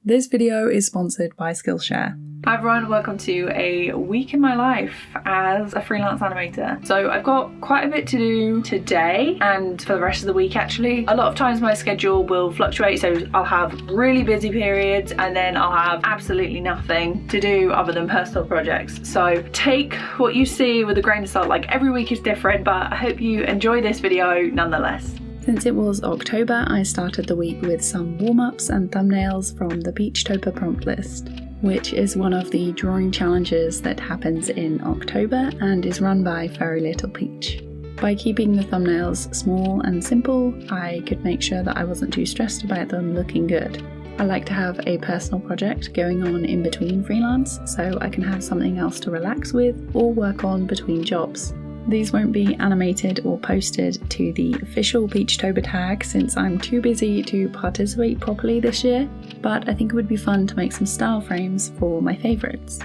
This video is sponsored by Skillshare. Hi everyone, welcome to a week in my life as a freelance animator. So I've got quite a bit to do today and for the rest of the week actually. A lot of times my schedule will fluctuate, so I'll have really busy periods and then I'll have absolutely nothing to do other than personal projects. So take what you see with a grain of salt, like every week is different, but I hope you enjoy this video nonetheless. Since it was October, I started the week with some warm-ups and thumbnails from the Peachtober prompt list, which is one of the drawing challenges that happens in October and is run by Fairy Little Peach. By keeping the thumbnails small and simple, I could make sure that I wasn't too stressed about them looking good. I like to have a personal project going on in between freelance, so I can have something else to relax with or work on between jobs. These won't be animated or posted to the official Peachtober tag since I'm too busy to participate properly this year, but I think it would be fun to make some style frames for my favourites.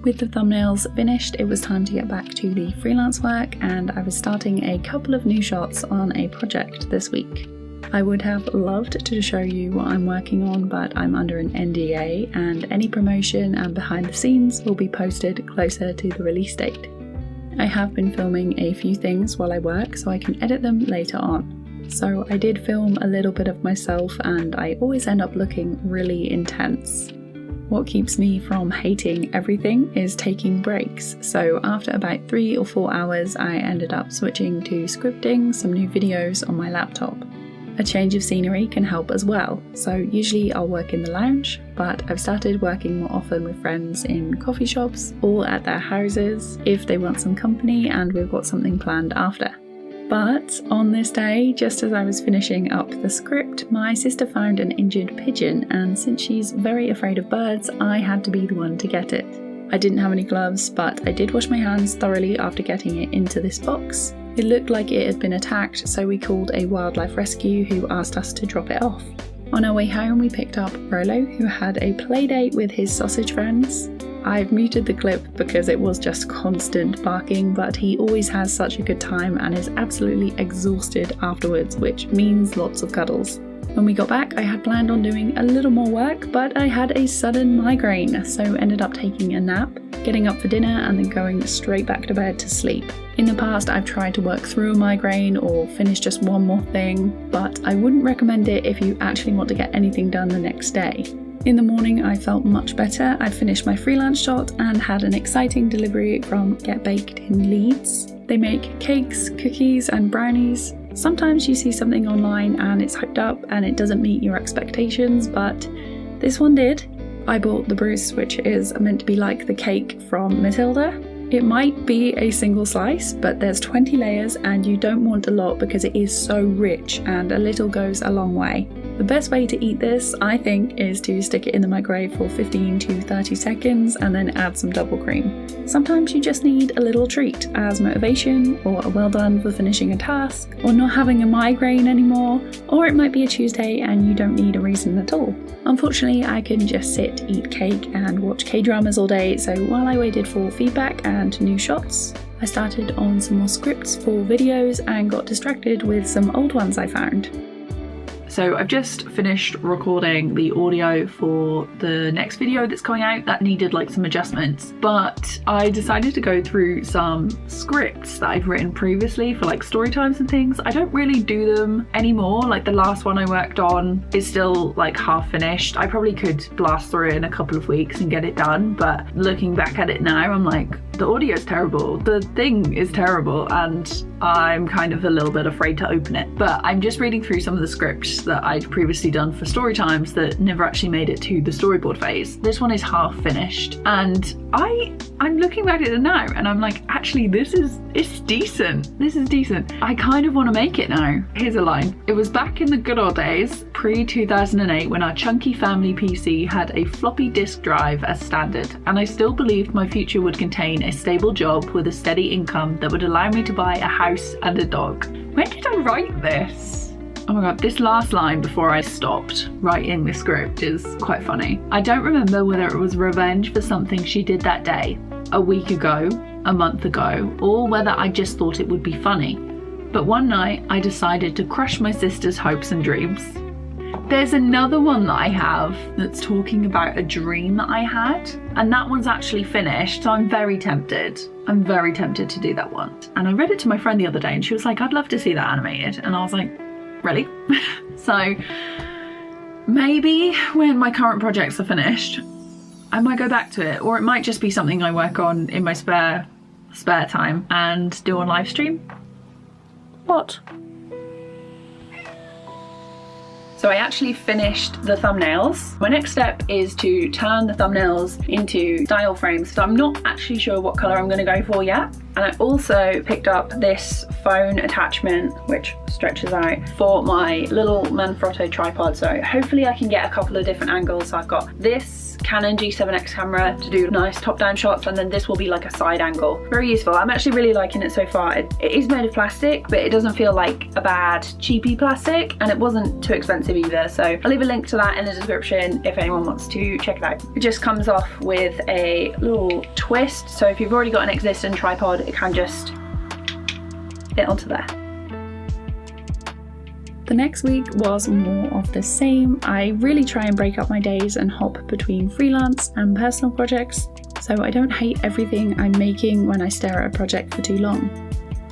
With the thumbnails finished, it was time to get back to the freelance work, and I was starting a couple of new shots on a project this week. I would have loved to show you what I'm working on, but I'm under an NDA and any promotion and behind the scenes will be posted closer to the release date. I have been filming a few things while I work so I can edit them later on. So I did film a little bit of myself and I always end up looking really intense. What keeps me from hating everything is taking breaks, so after about 3 or 4 hours I ended up switching to scripting some new videos on my laptop. A change of scenery can help as well, so usually I'll work in the lounge, but I've started working more often with friends in coffee shops or at their houses if they want some company and we've got something planned after. But on this day, just as I was finishing up the script, my sister found an injured pigeon, and since she's very afraid of birds, I had to be the one to get it. I didn't have any gloves, but I did wash my hands thoroughly after getting it into this box. It looked like it had been attacked, so we called a wildlife rescue who asked us to drop it off. On our way home we picked up Rolo, who had a play date with his sausage friends. I've muted the clip because it was just constant barking, but he always has such a good time and is absolutely exhausted afterwards, which means lots of cuddles. When we got back, I had planned on doing a little more work, but I had a sudden migraine, so ended up taking a nap, getting up for dinner and then going straight back to bed to sleep. In the past, I've tried to work through a migraine or finish just one more thing, but I wouldn't recommend it if you actually want to get anything done the next day. In the morning, I felt much better. I finished my freelance shot and had an exciting delivery from Get Baked in Leeds. They make cakes, cookies and brownies. Sometimes you see something online and it's hyped up and it doesn't meet your expectations, but this one did. I bought the Bruce, which is meant to be like the cake from Matilda. It might be a single slice, but there's 20 layers and you don't want a lot because it is so rich and a little goes a long way. The best way to eat this, I think, is to stick it in the microwave for 15 to 30 seconds and then add some double cream. Sometimes you just need a little treat as motivation, or a well done for finishing a task, or not having a migraine anymore, or it might be a Tuesday and you don't need a reason at all. Unfortunately, I couldn't just sit, eat cake and watch K-dramas all day, so while I waited for feedback and new shots, I started on some more scripts for videos and got distracted with some old ones I found. So I've just finished recording the audio for the next video that's coming out that needed like some adjustments, but I decided to go through some scripts that I've written previously for like story times and things. I don't really do them anymore. Like the last one I worked on is still like half finished. I probably could blast through it in a couple of weeks and get it done, but looking back at it now, I'm like, the audio is terrible, the thing is terrible, and I'm kind of a little bit afraid to open it. But I'm just reading through some of the scripts that I'd previously done for story times that never actually made it to the storyboard phase. This one is half finished and I'm looking back at it now and I'm like, actually it's decent. This is decent. I kind of want to make it now. Here's a line. It was back in the good old days, pre-2008, when our chunky family PC had a floppy disk drive as standard, and I still believed my future would contain a stable job with a steady income that would allow me to buy a house and a dog. When did I write this? Oh my god, this last line before I stopped writing the script is quite funny. I don't remember whether it was revenge for something she did that day, a week ago, a month ago, or whether I just thought it would be funny. But one night I decided to crush my sister's hopes and dreams. There's another one that I have that's talking about a dream that I had, and that one's actually finished, so I'm very tempted. I'm very tempted to do that one. And I read it to my friend the other day and she was like, I'd love to see that animated. And I was like, really? So maybe when my current projects are finished, I might go back to it, or it might just be something I work on in my spare time and do on live stream. What? So I actually finished the thumbnails. My next step is to turn the thumbnails into style frames. So I'm not actually sure what color I'm gonna go for yet. And I also picked up this phone attachment, which stretches out, for my little Manfrotto tripod. So hopefully I can get a couple of different angles. So I've got this Canon G7X camera to do nice top-down shots, and then this will be like a side angle. Very useful. I'm actually really liking it so far. It is made of plastic, but it doesn't feel like a bad cheapy plastic, and it wasn't too expensive either. So I'll leave a link to that in the description if anyone wants to check it out. It just comes off with a little twist. So if you've already got an existing tripod, it can just fit onto there. The next week was more of the same. I really try and break up my days and hop between freelance and personal projects, so I don't hate everything I'm making when I stare at a project for too long.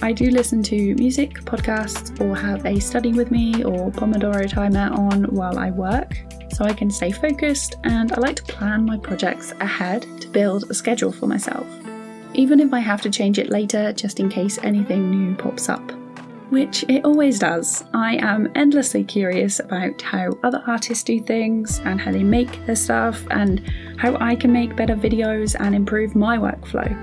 I do listen to music, podcasts, or have a study with me or Pomodoro timer on while I work, so I can stay focused, and I like to plan my projects ahead to build a schedule for myself, even if I have to change it later just in case anything new pops up. Which it always does. I am endlessly curious about how other artists do things and how they make their stuff, and how I can make better videos and improve my workflow.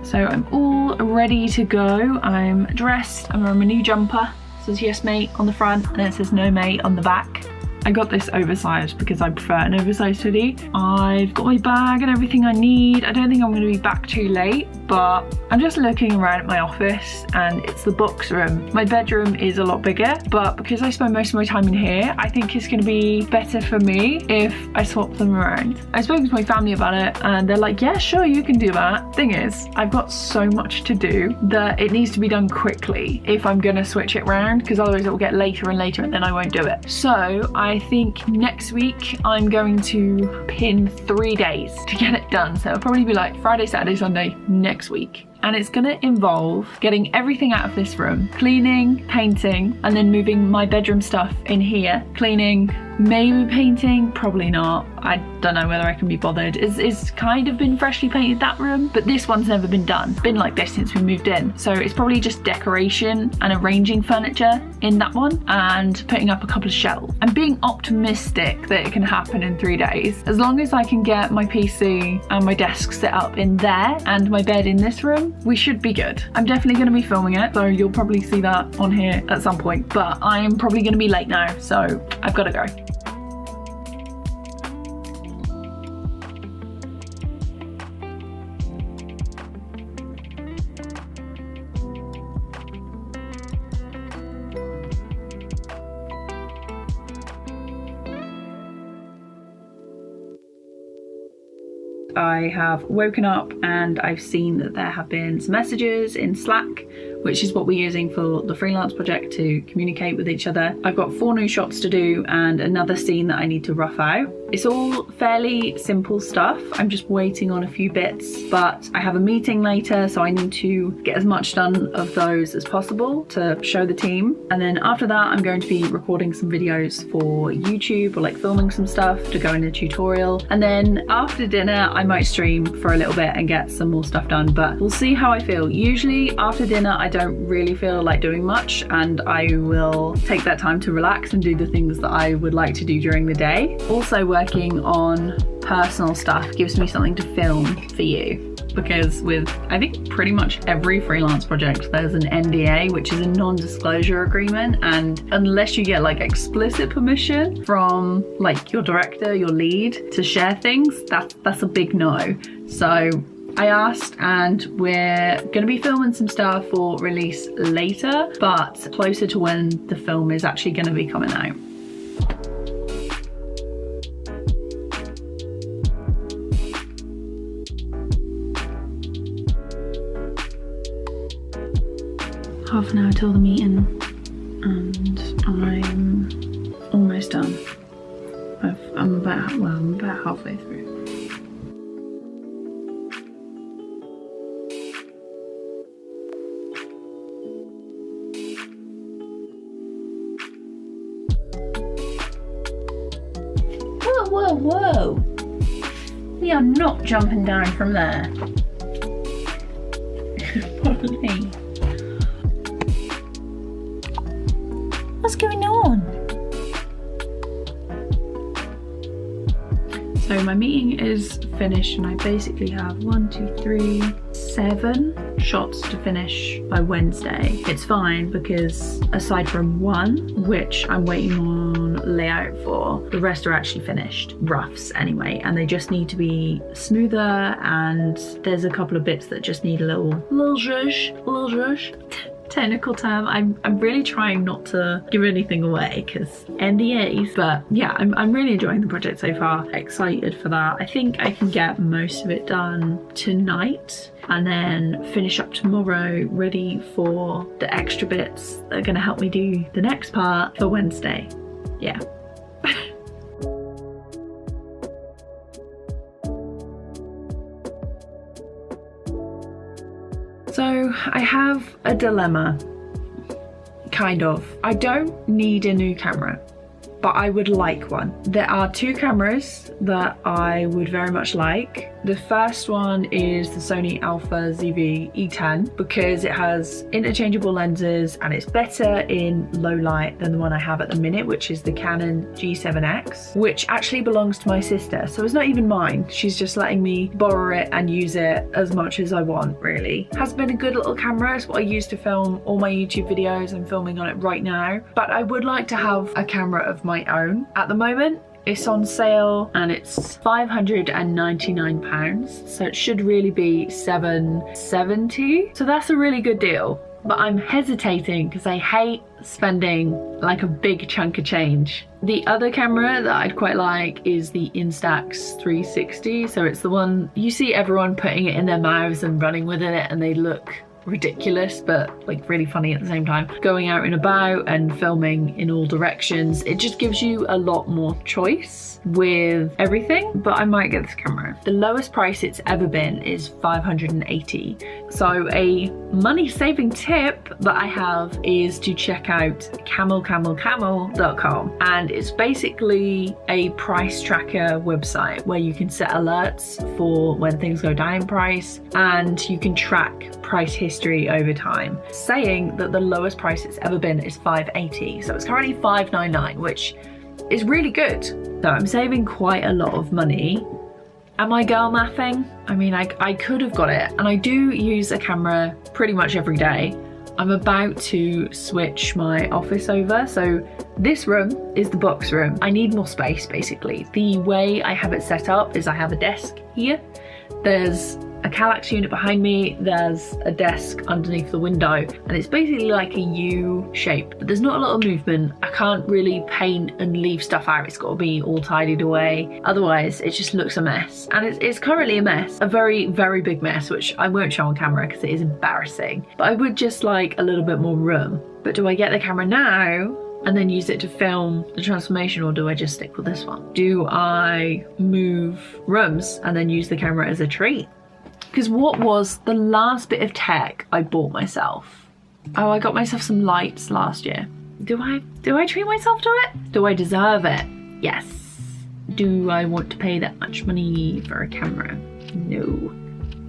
So I'm all ready to go. I'm dressed, I'm wearing my new jumper. It says yes mate on the front and it says no mate on the back. I got this oversized because I prefer an oversized hoodie. I've got my bag and everything I need. I don't think I'm going to be back too late, but I'm just looking around at my office and it's the box room. My bedroom is a lot bigger, but because I spend most of my time in here, I think it's going to be better for me if I swap them around. I've spoken to my family about it and they're like, yeah, sure, you can do that. Thing is, I've got so much to do that it needs to be done quickly if I'm going to switch it around, because otherwise it will get later and later and then I won't do it. So I think next week I'm going to pin 3 days to get it done. So it'll probably be like Friday, Saturday, Sunday next week. And it's gonna involve getting everything out of this room, cleaning, painting, and then moving my bedroom stuff in here, cleaning, maybe painting, probably not. I don't know whether I can be bothered. It's kind of been freshly painted, that room, but this one's never been done. Been like this since we moved in. So it's probably just decoration and arranging furniture in that one and putting up a couple of shelves. I'm being optimistic that it can happen in 3 days. As long as I can get my PC and my desk set up in there and my bed in this room, we should be good. I'm definitely going to be filming it, so you'll probably see that on here at some point, but I'm probably going to be late now, so I've got to go. I have woken up and I've seen that there have been some messages in Slack, which is what we're using for the freelance project to communicate with each other. I've got 4 new shots to do and another scene that I need to rough out. It's all fairly simple stuff. I'm just waiting on a few bits, but I have a meeting later, so I need to get as much done of those as possible to show the team. And then after that, I'm going to be recording some videos for YouTube, or like filming some stuff to go in a tutorial. And then after dinner, I might stream for a little bit and get some more stuff done, but we'll see how I feel. Usually after dinner, I don't really feel like doing much, and I will take that time to relax and do the things that I would like to do during the day. Also, working on personal stuff gives me something to film for you, because with I think pretty much every freelance project there's an NDA, which is a non-disclosure agreement, and unless you get like explicit permission from like your director, your lead, to share things, that's a big no. So I asked, and we're going to be filming some stuff for release later, but closer to when the film is actually going to be coming out. Half an hour till the meeting, and I'm I'm about halfway through. Whoa! We are not jumping down from there. Follow me. What's going on? So my meeting is finished and I basically have 7 shots to finish by Wednesday. It's fine because aside from one, which I'm waiting on layout for, the rest are actually finished. Roughs anyway, and they just need to be smoother, and there's a couple of bits that just need a little zhuzh. Technical term. I'm really trying not to give anything away because NDAs, but yeah, I'm really enjoying the project so far. Excited for that. I think I can get most of it done tonight and then finish up tomorrow, ready for the extra bits that are going to help me do the next part for Wednesday. Yeah. So I have a dilemma, kind of. I don't need a new camera, but I would like one. There are 2 cameras that I would very much like. The first one is the Sony Alpha ZV E10 because it has interchangeable lenses and it's better in low light than the one I have at the minute, which is the Canon G7X, which actually belongs to my sister. So it's not even mine. She's just letting me borrow it and use it as much as I want, really. Has been a good little camera. It's what I use to film all my YouTube videos. I'm filming on it right now, but I would like to have a camera of my own. At the moment, it's on sale and it's £599, so it should really be £770. So that's a really good deal. But I'm hesitating because I hate spending like a big chunk of change. The other camera that I'd quite like is the Instax 360. So it's the one you see everyone putting it in their mouths and running with it, and they look ridiculous but like really funny at the same time. Going out and about and filming in all directions, it just gives you a lot more choice with everything. But I might get this camera. The lowest price it's ever been is $580. So a money saving tip that I have is to check out camel.com, and it's basically a price tracker website where you can set alerts for when things go down in price, and you can track price history over time, saying that the lowest price it's ever been is $580. So it's currently $599, which is really good. So I'm saving quite a lot of money. Am I girl mathing? I mean, I could have got it, and I do use a camera pretty much every day. I'm about to switch my office over, so this room is the box room. I need more space, basically. The way I have it set up is I have a desk here, there's a Kallax unit behind me, there's a desk underneath the window, and it's basically like a U shape, but there's not a lot of movement. I can't really paint and leave stuff out. It's got to be all tidied away, otherwise it just looks a mess. And it's currently a mess, a very, very big mess, which I won't show on camera because it is embarrassing, but I would just like a little bit more room. But do I get the camera now and then use it to film the transformation, or do I just stick with this one? Do I move rooms and then use the camera as a treat? Because what was the last bit of tech I bought myself? Oh, I got myself some lights last year. Do I treat myself to it? Do I deserve it? Yes. Do I want to pay that much money for a camera? No.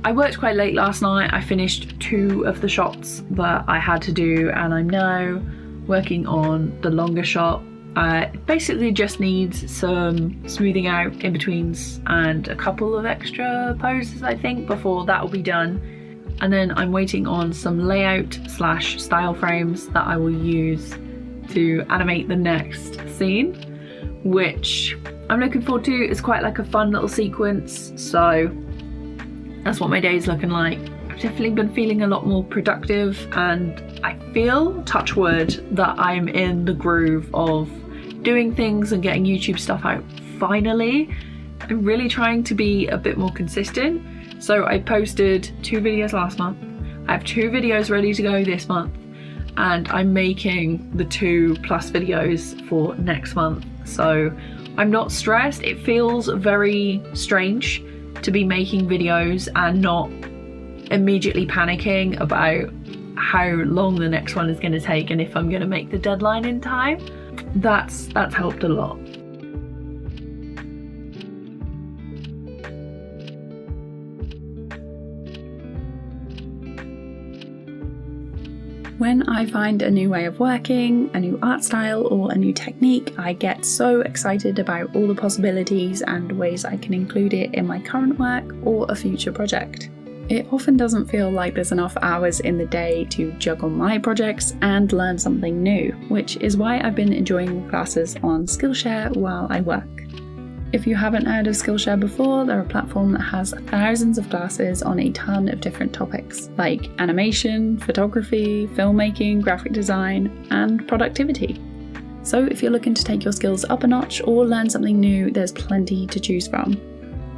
I worked quite late last night. I finished 2 of the shots that I had to do, and I'm now working on the longer shot. It basically just needs some smoothing out in betweens and a couple of extra poses, I think, before that will be done. And then I'm waiting on some layout / style frames that I will use to animate the next scene, which I'm looking forward to. It's quite like a fun little sequence, so that's what my day's looking like. I've definitely been feeling a lot more productive, and I feel, touch wood, that I'm in the groove of doing things and getting YouTube stuff out finally. I'm really trying to be a bit more consistent. So I posted 2 videos last month. I have 2 videos ready to go this month, and I'm making the 2+ videos for next month. So I'm not stressed. It feels very strange to be making videos and not immediately panicking about how long the next one is going to take and if I'm going to make the deadline in time. That's helped a lot. When I find a new way of working, a new art style, or a new technique, I get so excited about all the possibilities and ways I can include it in my current work or a future project. It often doesn't feel like there's enough hours in the day to juggle my projects and learn something new, which is why I've been enjoying the classes on Skillshare while I work. If you haven't heard of Skillshare before, they're a platform that has thousands of classes on a ton of different topics, like animation, photography, filmmaking, graphic design, and productivity. So if you're looking to take your skills up a notch or learn something new, there's plenty to choose from.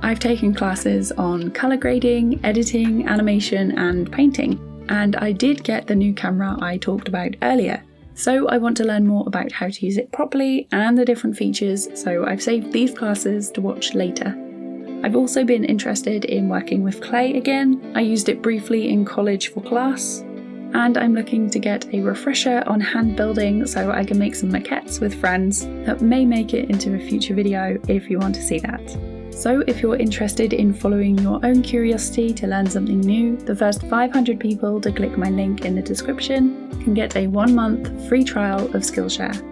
I've taken classes on colour grading, editing, animation, and painting, and I did get the new camera I talked about earlier. So I want to learn more about how to use it properly and the different features, so I've saved these classes to watch later. I've also been interested in working with clay again. I used it briefly in college for class, and I'm looking to get a refresher on hand building so I can make some maquettes with friends that may make it into a future video if you want to see that. So if you're interested in following your own curiosity to learn something new, the first 500 people to click my link in the description can get a 1-month free trial of Skillshare.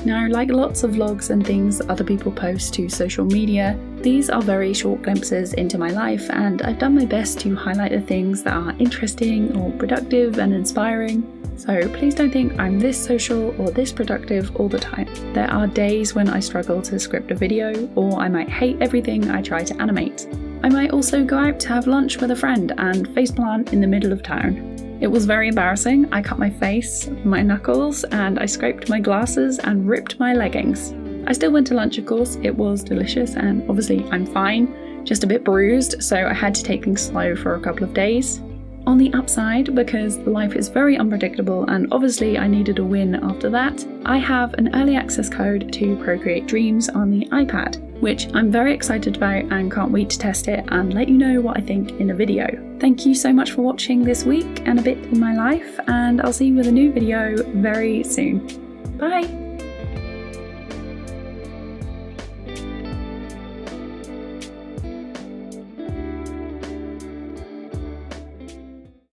Now, like lots of vlogs and things that other people post to social media, these are very short glimpses into my life, and I've done my best to highlight the things that are interesting or productive and inspiring. So please don't think I'm this social or this productive all the time. There are days when I struggle to script a video, or I might hate everything I try to animate. I might also go out to have lunch with a friend and faceplant in the middle of town. It was very embarrassing. I cut my face, my knuckles, and I scraped my glasses and ripped my leggings. I still went to lunch, of course. It was delicious, and obviously I'm fine, just a bit bruised, so I had to take things slow for a couple of days. On the upside, because life is very unpredictable and obviously I needed a win after that, I have an early access code to Procreate Dreams on the iPad, which I'm very excited about and can't wait to test it and let you know what I think in a video. Thank you so much for watching this week and a bit in my life, and I'll see you with a new video very soon. Bye!